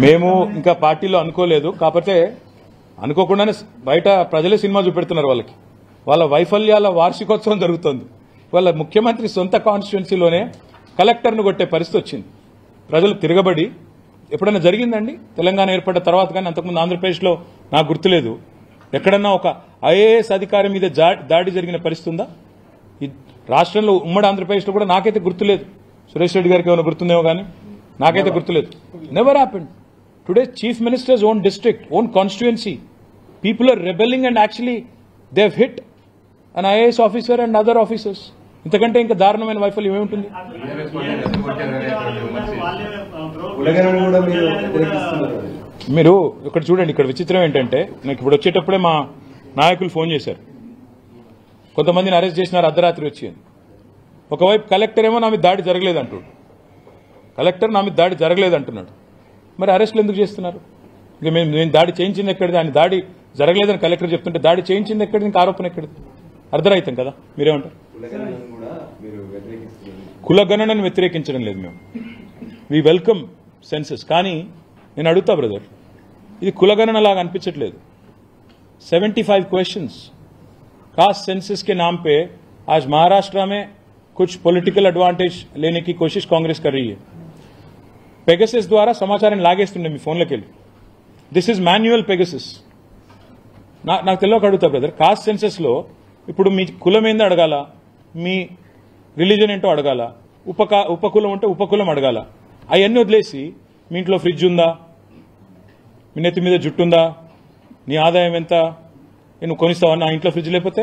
మేము ఇంకా పార్టీలో అనుకోలేదు, కాకపోతే అనుకోకుండానే బయట ప్రజలే సినిమా చూపెడుతున్నారు. వాళ్ళ వైఫల్యాల వార్షికోత్సవం జరుగుతోంది. వాళ్ళ ముఖ్యమంత్రి సొంత కాన్స్టిట్యున్సీలోనే కలెక్టర్ను కొట్టే పరిస్థితి వచ్చింది. ప్రజలు తిరగబడి ఎప్పుడైనా జరిగిందండి తెలంగాణ ఏర్పడ్డ తర్వాత? కానీ అంతకుముందు ఆంధ్రప్రదేశ్లో నాకు గుర్తులేదు ఎక్కడన్నా ఒక ఐఏఎస్ అధికారి మీద దాడి జరిగిన పరిస్థితి ఉందా? రాష్ట్రంలో ఉమ్మడి ఆంధ్రప్రదేశ్లో కూడా నాకైతే గుర్తులేదు. సురేష్ రెడ్డి గారికి ఏమైనా గుర్తుందేమో కానీ నాకైతే గుర్తులేదు. Never happened. Today chief minister's own district, own constituency, people are rebelling and actually they have hit an IAS officer and other officers. ఇంతకంటే ఇంకా దారుణమైన వైఫల్యం ఏముంటుంది? మీరు ఇక్కడ చూడండి, ఇక్కడ విచిత్రం ఏంటంటే నాకు ఇప్పుడు వచ్చేటప్పుడే మా నాయకులు ఫోన్ చేశారు, కొంతమందిని అరెస్ట్ చేసినారు అర్ధరాత్రి వచ్చి. ఒకవైపు కలెక్టర్ ఏమో నా మీద దాడి జరగలేదంటున్నాడు, కలెక్టర్ నా మీద దాడి జరగలేదంటున్నాడు. మరి అరెస్టులు ఎందుకు చేస్తున్నారు? ఇక నేను దాడి చేయించింది ఎక్కడిది? ఆయన దాడి జరగలేదని కలెక్టర్ చెప్తుంటే దాడి చేయించింది ఎక్కడిది? ఇంకా ఆరోపణ ఎక్కడిది? అర్ధరహితం కదా. మీరేమంటారు? కులగణనను వ్యతిరేకించడం లేదు మేము, వీ వెల్కమ్ సెన్సస్. కానీ నేను అడుగుతా బ్రదర్, ఇది కులగణన లాగా అనిపించట్లేదు. 75 क्वेश्चंस कास्ट सेंसस के नाम पे आज महाराष्ट्र में कुछ पॉलिटिकल एडवांटेज लेने की कोशिश कांग्रेस कर रही है. पेगासस द्वारा समाचाరం లాగేస్తుండే మీ ఫోన్లోకి వెళ్ళి. This is manual Pegasus. నాకు తెలియక అడుగుతా బ్రదర్, కాస్ట్ సెన్సస్ లో ఇప్పుడు మీ కులం ఏందో అడగాల, మీ రిలీజన్ ఏంటో అడగాల, ఉపకులం ఉంటే ఉపకులం అడగాల. అవన్నీ వదిలేసి మీ ఇంట్లో ఫ్రిడ్జ్ ఉందా, మీ నెత్తి మీద జుట్టు ఉందా, నీ ఆదాయం ఎంత, నువ్వు కొనిస్తావా, నా ఇంట్లో ఫ్రిడ్జ్ లేకపోతే,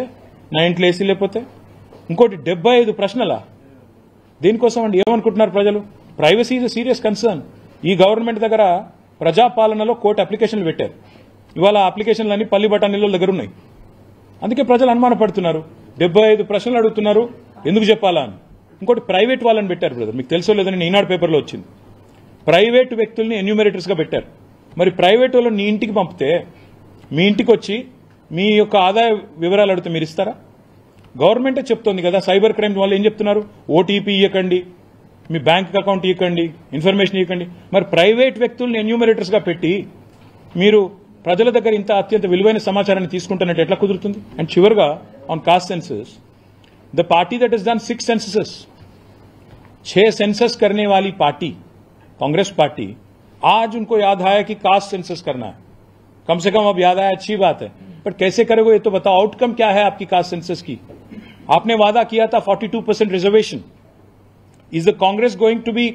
నా ఇంట్లో ఏసీ లేకపోతే, ఇంకోటి 75 ప్రశ్నలా? దేనికోసం అండి? ఏమనుకుంటున్నారు ప్రజలు? Privacy is a serious concern. ఈ గవర్నమెంట్ దగ్గర ప్రజాపాలనలో కోర్టు అప్లికేషన్లు పెట్టారు. ఇవాళ అప్లికేషన్లు అన్ని పల్లి బఠానీల దగ్గర ఉన్నాయి. అందుకే ప్రజలు అనుమానపడుతున్నారు. 75 ప్రశ్నలు అడుగుతున్నారు, ఎందుకు చెప్పాలా అని. ఇంకోటి ప్రైవేట్ వాళ్ళని పెట్టారు బ్రదర్, మీకు తెలుసో లేదని ఈనాడు పేపర్లో వచ్చింది. ప్రైవేటు వ్యక్తుల్ని ఎన్యూమరేటర్స్గా పెట్టారు. మరి ప్రైవేట్ వాళ్ళు నీ ఇంటికి పంపితే, మీ ఇంటికి వచ్చి మీ యొక్క ఆదాయ వివరాలు అడిగితే మీరు ఇస్తారా? గవర్నమెంటే చెప్తోంది కదా, సైబర్ క్రైమ్ వాళ్ళు ఏం చెప్తున్నారు? ఓటీపీ ఇవ్వకండి, మీ బ్యాంక్ అకౌంట్ ఇవ్వకండి, ఇన్ఫర్మేషన్ ఇవ్వకండి. మరి ప్రైవేట్ వ్యక్తుల్ని ఎన్యూమరేటర్స్గా పెట్టి మీరు ప్రజల దగ్గర ఇంత అత్యంత విలువైన సమాచారాన్ని తీసుకుంటున్నట్టు ఎట్లా కుదురుతుంది? అండ్ చివరిగా on cost census, the party that is done 6 census, 6 census करने वाली पार्टी कांग्रेस पार्टी, आज उनको याद आया कि कास्ट सेंसस करना है. कम से कम अब याद आया, अच्छी बात है, पर कैसे करोगे ये तो बताओ. आउटकम क्या है आपकी कास्ट सेंसस की? आपने वादा किया था 42% reservation. Is the Congress going to be,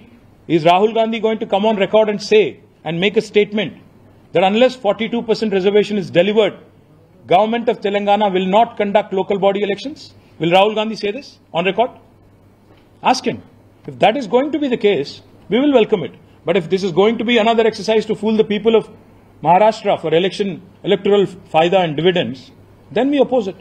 is Rahul Gandhi going to come on record and say and make a statement that unless 42% reservation is delivered, government of Telangana will not conduct local body elections? Will Rahul Gandhi say this on record? Ask him. If that is going to be the case, we will welcome it. But if this is going to be another exercise to fool the people of Maharashtra for electoral faida and dividends, then we oppose it.